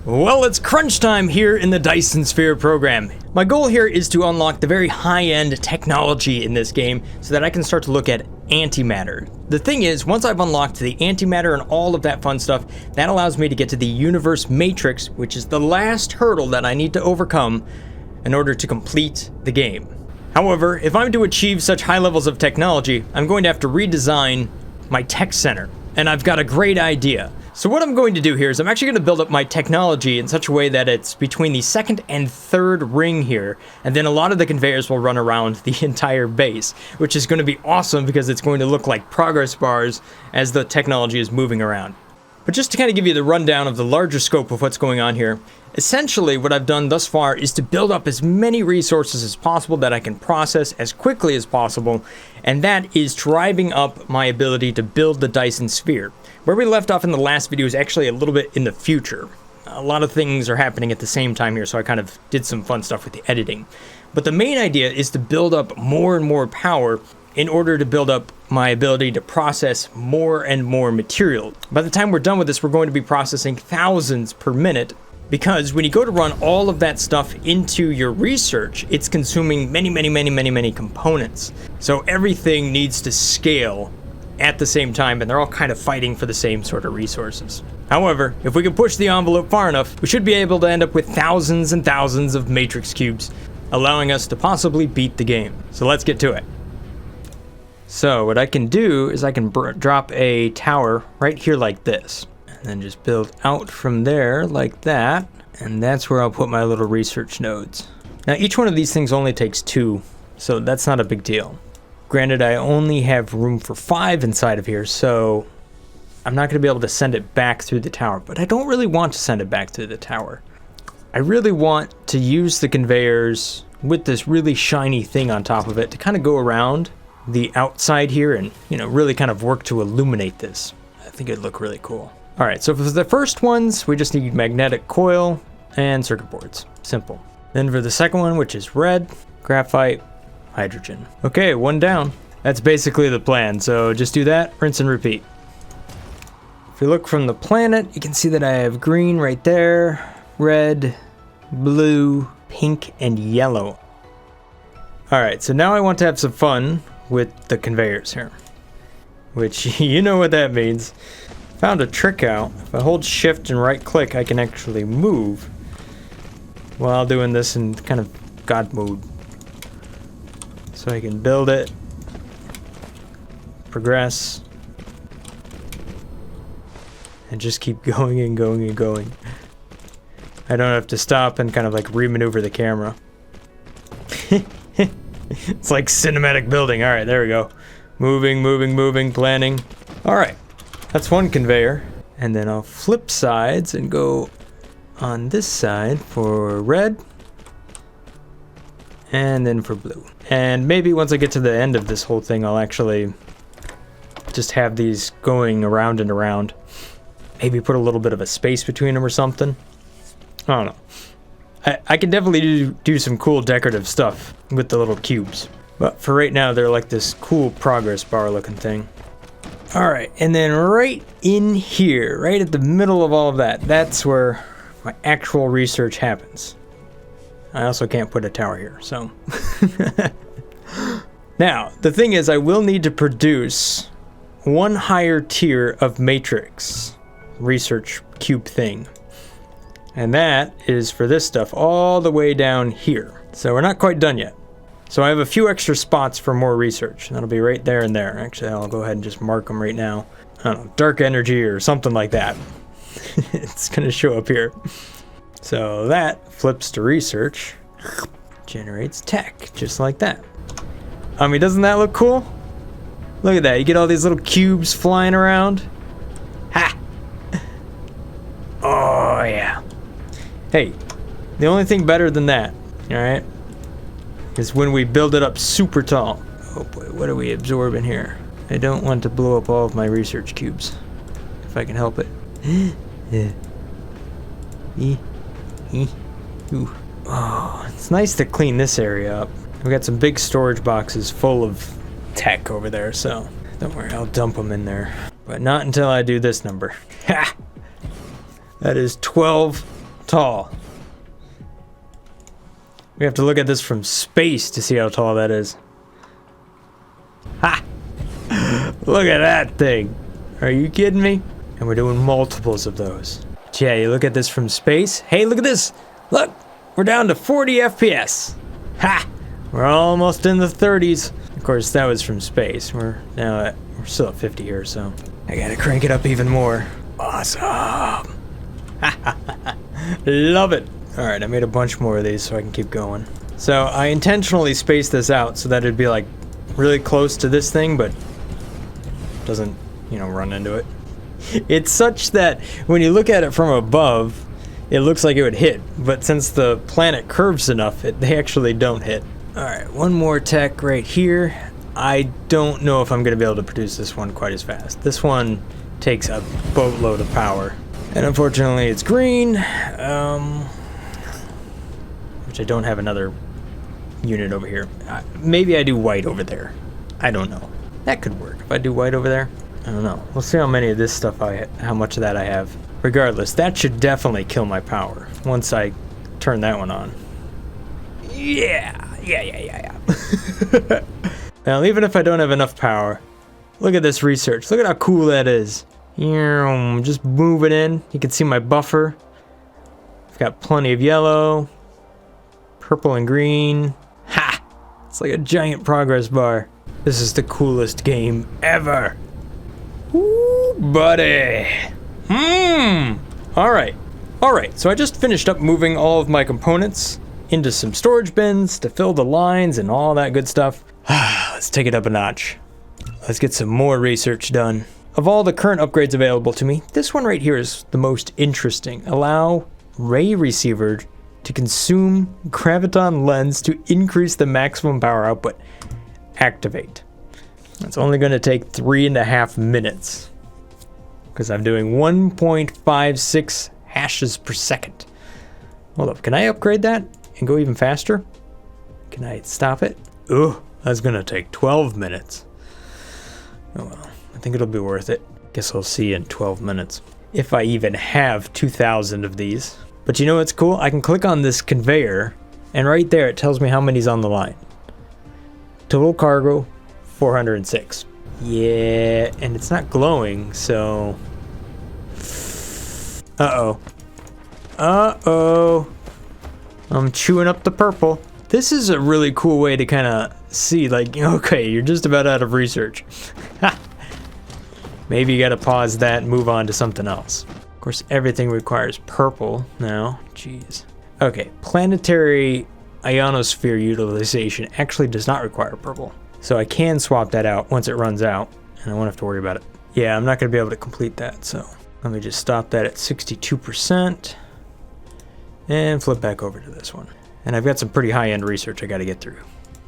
Well, it's crunch time here in the Dyson Sphere program. My goal here is to unlock the very high-end technology in this game so that I can start to look at antimatter. The thing is, once I've unlocked the antimatter and all of that fun stuff, that allows me to get to the universe matrix, which is the last hurdle that I need to overcome in order to complete the game. However, if I'm to achieve such high levels of technology, I'm going to have to redesign my tech center, and I've got a great idea. So what I'm going to do here is I'm actually going to build up my technology in such a way that it's between the second and third ring here, and then a lot of the conveyors will run around the entire base, which is going to be awesome because it's going to look like progress bars as the technology is moving around. But just to kind of give you the rundown of the larger scope of what's going on here, essentially what I've done thus far is to build up as many resources as possible that I can process as quickly as possible, and that is driving up my ability to build the Dyson Sphere. Where we left off in the last video is actually a little bit in the future. A lot of things are happening at the same time here, so I kind of did some fun stuff with the editing. But the main idea is to build up more and more power in order to build up my ability to process more and more material. By the time we're done with this, we're going to be processing thousands per minute, because when you go to run all of that stuff into your research, it's consuming many components. So everything needs to scale at the same time, and they're all kind of fighting for the same sort of resources. However, if we can push the envelope far enough, we should be able to end up with thousands and thousands of matrix cubes, allowing us to possibly beat the game. So let's get to it. So what I can do is I can drop a tower right here like this, and then just build out from there like that, and that's where I'll put my little research nodes. Now each one of these things only takes 2, so that's not a big deal. Granted, I only have room for 5 inside of here, so I'm not going to be able to send it back through the tower, but I don't really want to send it back through the tower. I really want to use the conveyors with this really shiny thing on top of it to kind of go around the outside here and, you know, really kind of work to illuminate this. I think it'd look really cool. All right, so for the first ones, we just need magnetic coil and circuit boards. Simple. Then for the second one, which is red, graphite, hydrogen. Okay, 1 down. That's basically the plan, so just do that, rinse and repeat. If you look from the planet, you can see that I have green right there, red, blue, pink, and yellow. All right, so now I want to have some fun with the conveyors here, which you know what that means. Found a trick out. If I hold shift and right click, I can actually move while doing this in kind of God mode. So I can build it, progress, and just keep going and going and going. I don't have to stop and kind of like remaneuver the camera. It's like cinematic building. All right, there we go. Moving, planning. All right, that's one conveyor. And then I'll flip sides and go on this side for red. And then for blue. And maybe once I get to the end of this whole thing, I'll actually just have these going around and around. Maybe put a little bit of a space between them or something. I don't know. I can definitely do some cool decorative stuff with the little cubes. But for right now, they're like this cool progress bar looking thing. All right, and then right in here, right at the middle of all of that, that's where my actual research happens. I also can't put a tower here, so. Now, the thing is, I will need to produce 1 higher tier of matrix research cube thing. And that is for this stuff all the way down here. So we're not quite done yet. So I have a few extra spots for more research. That'll be right there and there. Actually, I'll go ahead and just mark them right now. I don't know, dark energy or something like that. It's gonna show up here. So that flips to research, generates tech, just like that. I mean, doesn't that look cool? Look at that, you get all these little cubes flying around. Ha! Oh yeah. Hey, the only thing better than that, all right, is when we build it up super tall. Oh boy, what are we absorbing here? I don't want to blow up all of my research cubes, if I can help it. Ooh. Oh, it's nice to clean this area up. We've got some big storage boxes full of tech over there, so don't worry, I'll dump them in there. But not until I do this number. Ha! That is 12 tall. We have to look at this from space to see how tall that is. Ha! Look at that thing. Are you kidding me? And we're doing multiples of those. But yeah, you look at this from space. Hey, look at this. Look, we're down to 40 FPS. Ha! We're almost in the 30s. Of course, that was from space. We're still at 50 here, so I gotta crank it up even more. Awesome. Love it. All right, I made a bunch more of these so I can keep going. So I intentionally spaced this out so that it'd be like really close to this thing, but doesn't, you know, run into it. It's such that when you look at it from above, it looks like it would hit, but since the planet curves enough, they actually don't hit. All right, one more tech right here. I don't know if I'm gonna be able to produce this one quite as fast. This one takes a boatload of power. And unfortunately it's green, which I don't have another unit over here. Maybe I do white over there. I don't know. That could work if I do white over there. I don't know. We'll see how many of this stuff how much of that I have. Regardless, that should definitely kill my power once I turn that one on. Yeah. Now, even if I don't have enough power, look at this research. Look at how cool that is. Just move it in. You can see my buffer. I've got plenty of yellow, purple and green. Ha! It's like a giant progress bar. This is the coolest game ever. Ooh, buddy. Alright, so I just finished up moving all of my components into some storage bins to fill the lines and all that good stuff. Let's take it up a notch. Let's get some more research done. Of all the current upgrades available to me, this one right here is the most interesting. Allow ray receiver to consume graviton lens to increase the maximum power output. Activate. It's only going to take 3.5 minutes because I'm doing 1.56 hashes per second. Hold up, can I upgrade that and go even faster? Can I stop it? Ugh, that's going to take 12 minutes. Oh well, I think it'll be worth it. Guess I'll see in 12 minutes. If I even have 2,000 of these. But you know what's cool? I can click on this conveyor, and right there it tells me how many's on the line. Total cargo, 406. Yeah, and it's not glowing, so... Uh-oh. I'm chewing up the purple. This is a really cool way to kind of see, like, okay, you're just about out of research. Maybe you gotta pause that and move on to something else. Of course, everything requires purple now. Jeez. Okay, planetary ionosphere utilization actually does not require purple. So I can swap that out once it runs out, and I won't have to worry about it. Yeah, I'm not gonna be able to complete that, so let me just stop that at 62% and flip back over to this one. And I've got some pretty high-end research I gotta get through.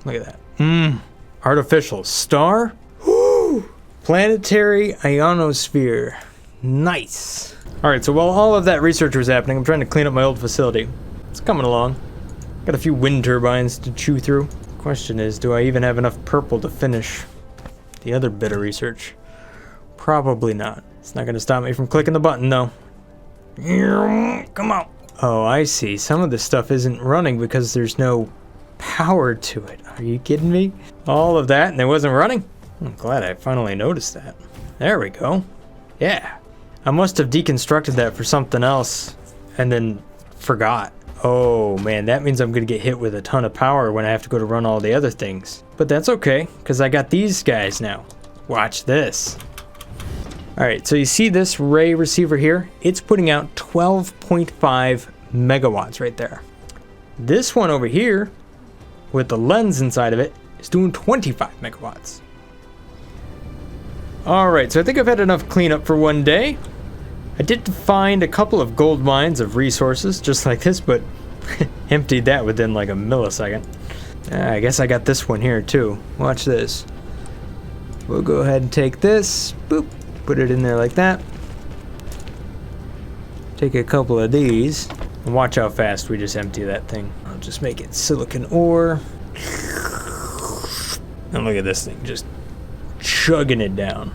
Look at that. Artificial star? Woo! Planetary ionosphere. Nice. Alright, so while all of that research was happening, I'm trying to clean up my old facility. It's coming along. Got a few wind turbines to chew through. Question is, do I even have enough purple to finish the other bit of research? Probably not. It's not gonna stop me from clicking the button, though. Come on. Oh, I see. Some of this stuff isn't running because there's no power to it. Are you kidding me? All of that and it wasn't running? I'm glad I finally noticed that. There we go. Yeah. I must have deconstructed that for something else and then forgot. Oh man, that means I'm gonna get hit with a ton of power when I have to go to run all the other things. But that's okay, because I got these guys now. Watch this. Alright, so you see this ray receiver here? It's putting out 12.5 megawatts right there. This one over here, with the lens inside of it, is doing 25 megawatts. Alright, so I think I've had enough cleanup for one day. I did find a couple of gold mines of resources, just like this, but emptied that within like a millisecond. I guess I got this one here too. Watch this. We'll go ahead and take this, boop, put it in there like that. Take a couple of these, and watch how fast we just empty that thing. I'll just make it silicon ore. And look at this thing, just chugging it down.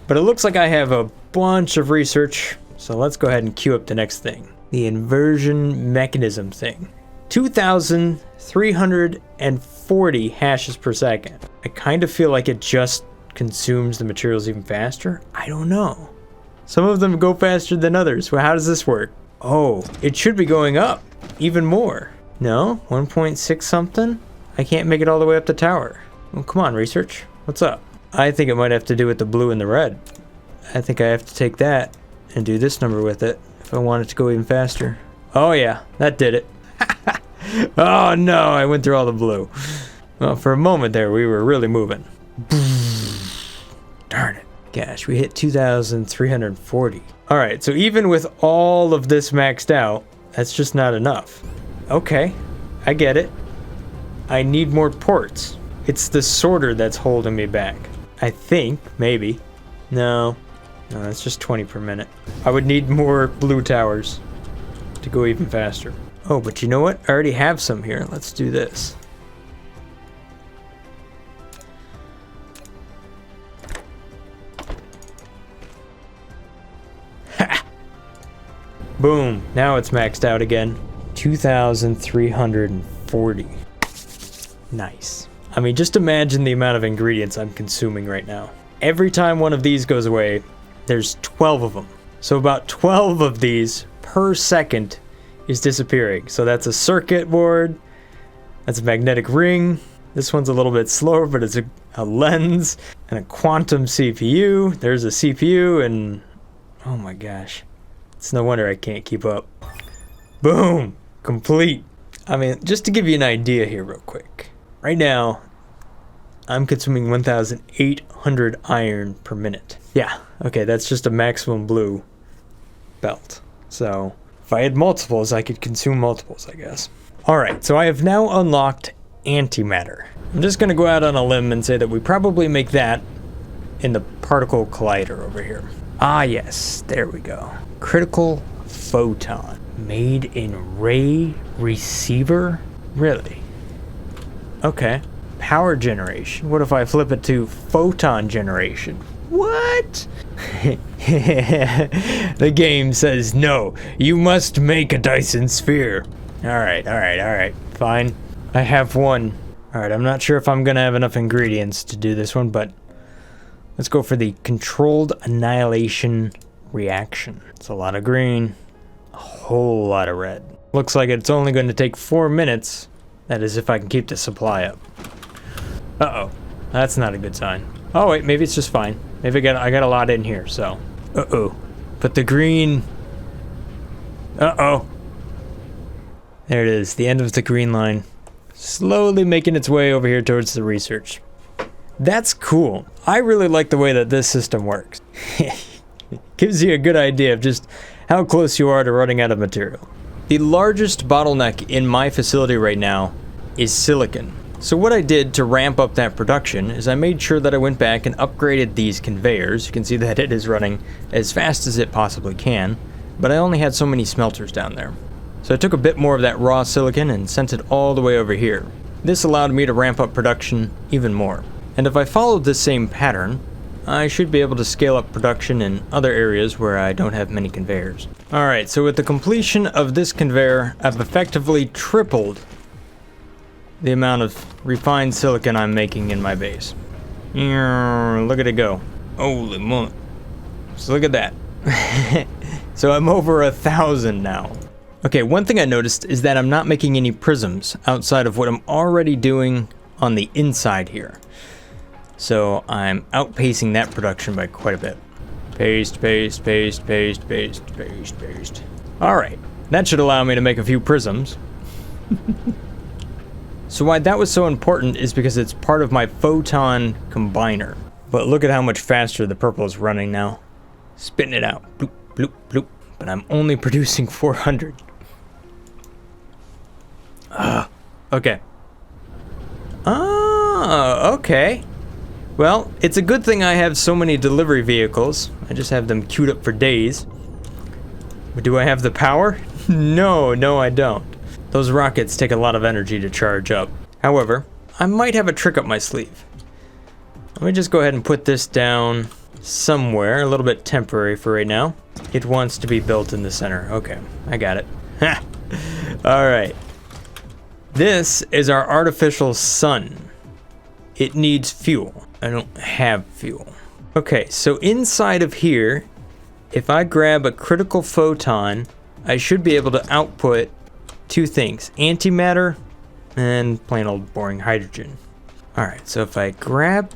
But it looks like I have a bunch of research So let's go ahead and queue up the next thing. The inversion mechanism thing. 2,340 hashes per second. I kind of feel like it just consumes the materials even faster. I don't know. Some of them go faster than others. Well, how does this work? Oh, it should be going up even more. No, 1.6 something? I can't make it all the way up the tower. Well, come on, research. What's up? I think it might have to do with the blue and the red. I think I have to take that and do this number with it if I want it to go even faster. Oh yeah, that did it. Oh no, I went through all the blue. Well, for a moment there, we were really moving. Darn it. Gosh, we hit 2,340. All right, so even with all of this maxed out, that's just not enough. Okay, I get it. I need more ports. It's the sorter that's holding me back. I think, maybe. No, that's just 20 per minute. I would need more blue towers to go even faster. Oh, but you know what? I already have some here. Let's do this. Ha! Boom. Now it's maxed out again. 2,340. Nice. I mean, just imagine the amount of ingredients I'm consuming right now. Every time one of these goes away, there's 12 of them. So about 12 of these per second is disappearing. So that's a circuit board, that's a magnetic ring. This one's a little bit slower, but it's a lens and a quantum CPU. There's a CPU and oh my gosh. It's no wonder I can't keep up. Boom, complete. I mean, just to give you an idea here real quick. Right now, I'm consuming 1,800 iron per minute. Yeah, okay, that's just a maximum blue belt. So if I had multiples, I could consume multiples, I guess. All right, so I have now unlocked Antimatter. I'm just gonna go out on a limb and say that we probably make that in the particle collider over here. Ah, yes, there we go. Critical photon, made in ray receiver? Really? Okay. Power generation. What if I flip it to photon generation? What? The game says no. You must make a Dyson Sphere. Alright. Fine. I have one. Alright, I'm not sure if I'm gonna have enough ingredients to do this one, but let's go for the controlled annihilation reaction. It's a lot of green, a whole lot of red. Looks like it's only going to take 4 minutes. That is if I can keep the supply up. Uh-oh. That's not a good sign. Oh wait, maybe it's just fine. Maybe I got a lot in here, so. Uh-oh. But the green... Uh-oh. There it is, the end of the green line. Slowly making its way over here towards the research. That's cool. I really like the way that this system works. Gives you a good idea of just how close you are to running out of material. The largest bottleneck in my facility right now is silicon. So what I did to ramp up that production is I made sure that I went back and upgraded these conveyors. You can see that it is running as fast as it possibly can, but I only had so many smelters down there. So I took a bit more of that raw silicon and sent it all the way over here. This allowed me to ramp up production even more. And if I followed this same pattern, I should be able to scale up production in other areas where I don't have many conveyors. Alright, so with the completion of this conveyor, I've effectively tripled the amount of refined silicon I'm making in my base. Look at it go. Holy moly. So look at that. So I'm over 1,000 now. Okay, one thing I noticed is that I'm not making any prisms outside of what I'm already doing on the inside here. So I'm outpacing that production by quite a bit. Paste. Alright, that should allow me to make a few prisms. So why that was so important is because it's part of my photon combiner. But look at how much faster the purple is running now. Spitting it out. Bloop, bloop, bloop. But I'm only producing 400. Okay. Okay. Well, it's a good thing I have so many delivery vehicles. I just have them queued up for days. But do I have the power? No, I don't. Those rockets take a lot of energy to charge up. However, I might have a trick up my sleeve. Let me just go ahead and put this down somewhere, a little bit temporary for right now. It wants to be built in the center. Okay, I got it. All right. This is our artificial sun. It needs fuel. I don't have fuel. Okay, so inside of here, if I grab a critical photon, I should be able to output two things, antimatter and plain old boring hydrogen. All right, so if I grab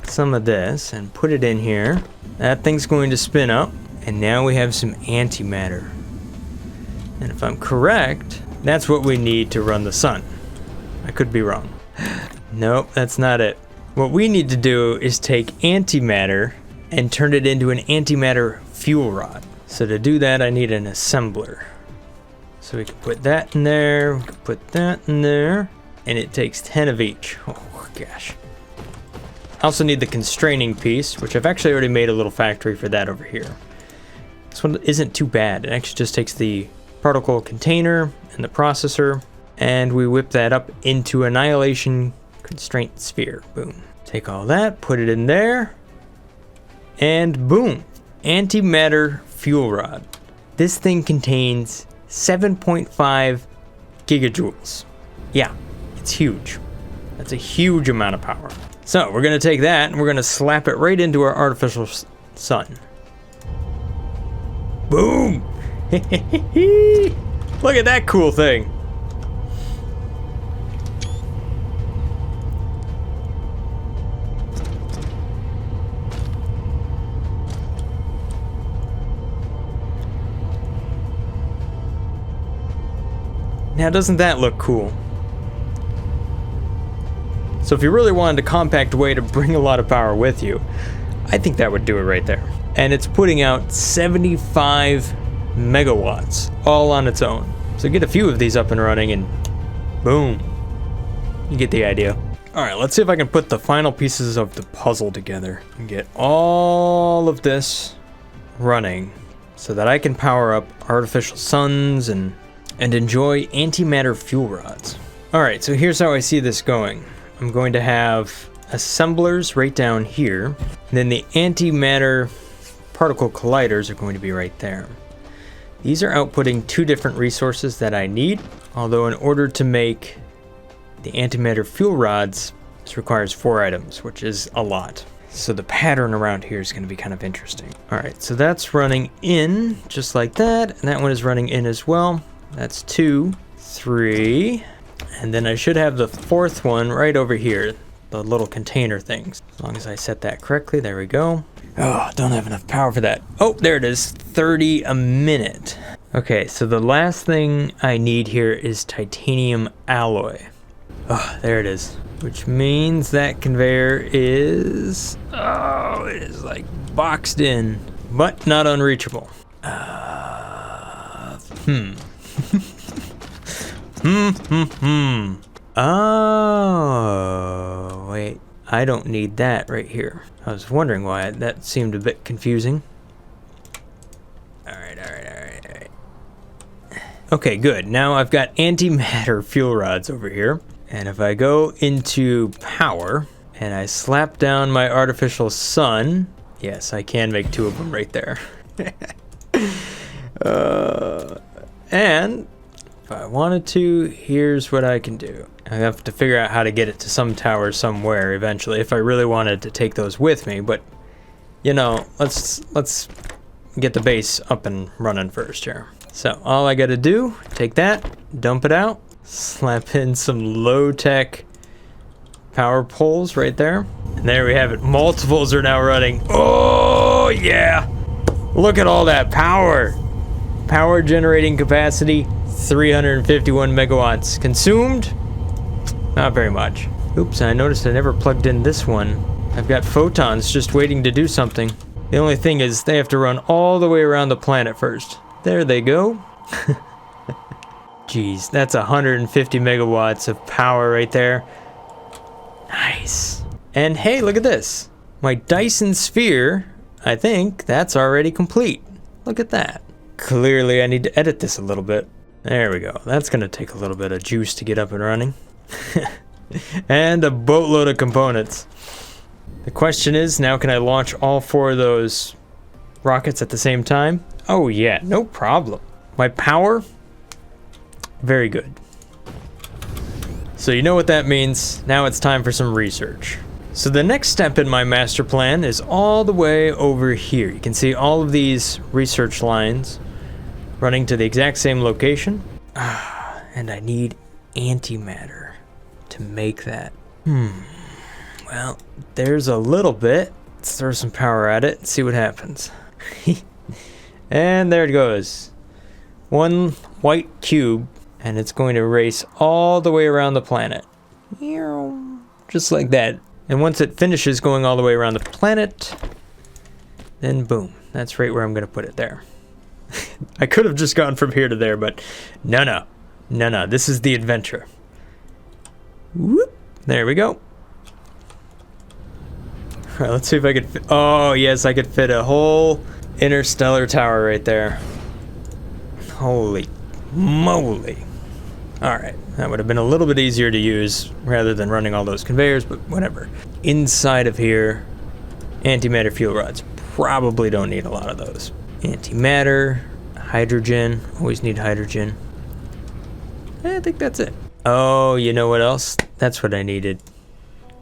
some of this and put it in here, that thing's going to spin up, and now we have some antimatter. And if I'm correct, that's what we need to run the sun. I could be wrong. Nope, that's not it. What we need to do is take antimatter and turn it into an antimatter fuel rod. So to do that, I need an assembler. So we can put that in there, we can put that in there, and it takes 10 of each. Oh gosh. I also need the constraining piece, which I've actually already made a little factory for that over here. This one isn't too bad. It actually just takes the particle container and the processor, and we whip that up into annihilation constraint sphere. Boom. Take all that, put it in there, and boom. Antimatter fuel rod. This thing contains 7.5 gigajoules. Yeah, it's huge. That's a huge amount of power. So we're gonna take that and we're gonna slap it right into our artificial sun. Boom! Look at that cool thing. Now doesn't that look cool? So if you really wanted a compact way to bring a lot of power with you, I think that would do it right there. And it's putting out 75 megawatts all on its own. So get a few of these up and running and boom, you get the idea. All right, let's see if I can put the final pieces of the puzzle together and get all of this running so that I can power up artificial suns and enjoy antimatter fuel rods. All right, so here's how I see this going. I'm going to have assemblers right down here, and then the antimatter particle colliders are going to be right there. These are outputting two different resources that I need, although in order to make the antimatter fuel rods, this requires 4 items, which is a lot. So the pattern around here is going to be kind of interesting. All right, so that's running in just like that, and that one is running in as well. That's 2, 3, and then I should have the 4th one right over here, the little container things. As long as I set that correctly, there we go. Oh, don't have enough power for that. Oh, there it is, 30 a minute. Okay, so the last thing I need here is titanium alloy. Oh, there it is. Which means that conveyor is, oh, it is like boxed in, but not unreachable. Oh, wait. I don't need that right here. I was wondering why that seemed a bit confusing. All right. Okay, good. Now I've got antimatter fuel rods over here. And if I go into power and I slap down my artificial sun, yes, I can make 2 of them right there. And if I wanted to, here's what I can do. I have to figure out how to get it to some tower somewhere eventually if I really wanted to take those with me, but you know, let's get the base up and running first here. So all I gotta do, take that, dump it out, slap in some low-tech power poles right there, and there we have it. Multiples are now running. Oh yeah! Look at all that power! Power generating capacity, 351 megawatts. Consumed? Not very much. Oops, I noticed I never plugged in this one. I've got photons just waiting to do something. The only thing is they have to run all the way around the planet first. There they go. Jeez, that's 150 megawatts of power right there. Nice. And hey, look at this. My Dyson Sphere, I think that's already complete. Look at that. Clearly I need to edit this a little bit. There we go. That's gonna take a little bit of juice to get up and running. And a boatload of components. The question is, now can I launch all 4 of those rockets at the same time? Oh yeah, no problem. My power? Very good. So you know what that means. Now it's time for some research. So the next step in my master plan is all the way over here. You can see all of these research lines running to the exact same location. And I need antimatter to make that. Well, there's a little bit. Let's throw some power at it and see what happens. And there it goes. 1 white cube, and it's going to race all the way around the planet. Just like that. And once it finishes going all the way around the planet, then boom. That's right where I'm going to put it there. I could have just gone from here to there, but no. This is the adventure. Whoop. There we go. All right, let's see if I could fit. Oh, yes, I could fit a whole interstellar tower right there. Holy moly. All right, that would have been a little bit easier to use rather than running all those conveyors, but whatever. Inside of here, antimatter fuel rods. Probably don't need a lot of those. Antimatter, hydrogen. Always need hydrogen. I think that's it. Oh, you know what else? That's what I needed.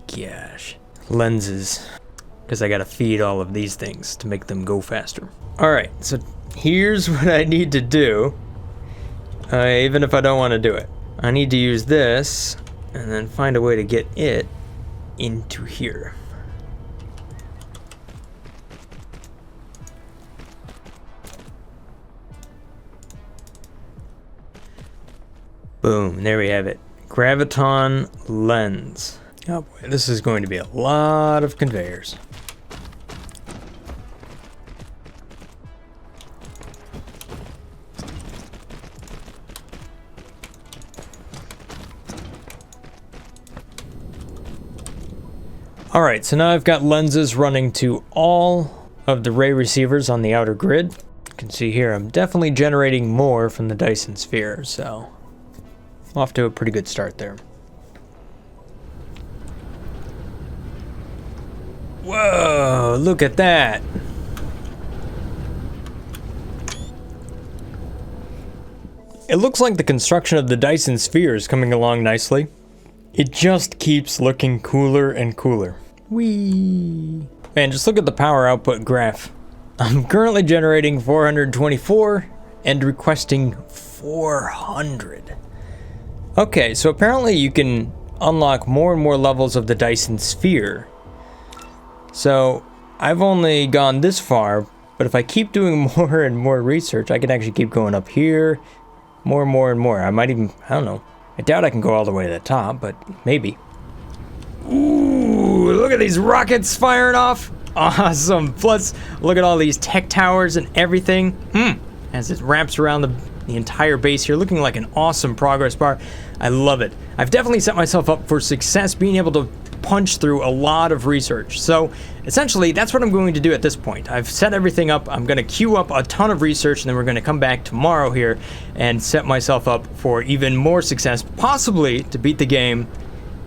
Gosh. Lenses. Because I gotta feed all of these things to make them go faster. Alright, so here's what I need to do. Even if I don't want to do it. I need to use this and then find a way to get it into here. Boom, there we have it. Graviton lens. Oh boy, this is going to be a lot of conveyors. Alright, so now I've got lenses running to all of the ray receivers on the outer grid. You can see here I'm definitely generating more from the Dyson Sphere, so off to a pretty good start there. Whoa, look at that. It looks like the construction of the Dyson Sphere is coming along nicely. It just keeps looking cooler and cooler. Whee! Man, just look at the power output graph. I'm currently generating 424 and requesting 400. Okay, so apparently you can unlock more and more levels of the Dyson Sphere. So I've only gone this far, but if I keep doing more and more research, I can actually keep going up here, more and more and more. I might even, I don't know. I doubt I can go all the way to the top, but maybe. Ooh, look at these rockets firing off. Awesome. Plus, look at all these tech towers and everything. As it wraps around the entire base here, looking like an awesome progress bar. I love it. I've definitely set myself up for success being able to punch through a lot of research. So essentially, that's what I'm going to do at this point. I've set everything up. I'm going to queue up a ton of research, and then we're going to come back tomorrow here and set myself up for even more success, possibly to beat the game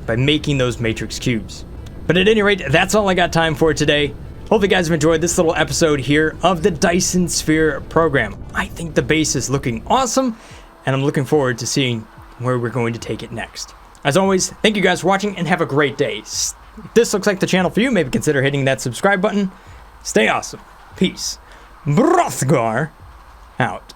by making those matrix cubes. But at any rate, that's all I got time for today. Hope you guys have enjoyed this little episode here of the Dyson Sphere program. I think the base is looking awesome, and I'm looking forward to seeing where we're going to take it next. As always, thank you guys for watching and have a great day. If this looks like the channel for you, maybe consider hitting that subscribe button. Stay awesome. Peace. Brothgar out.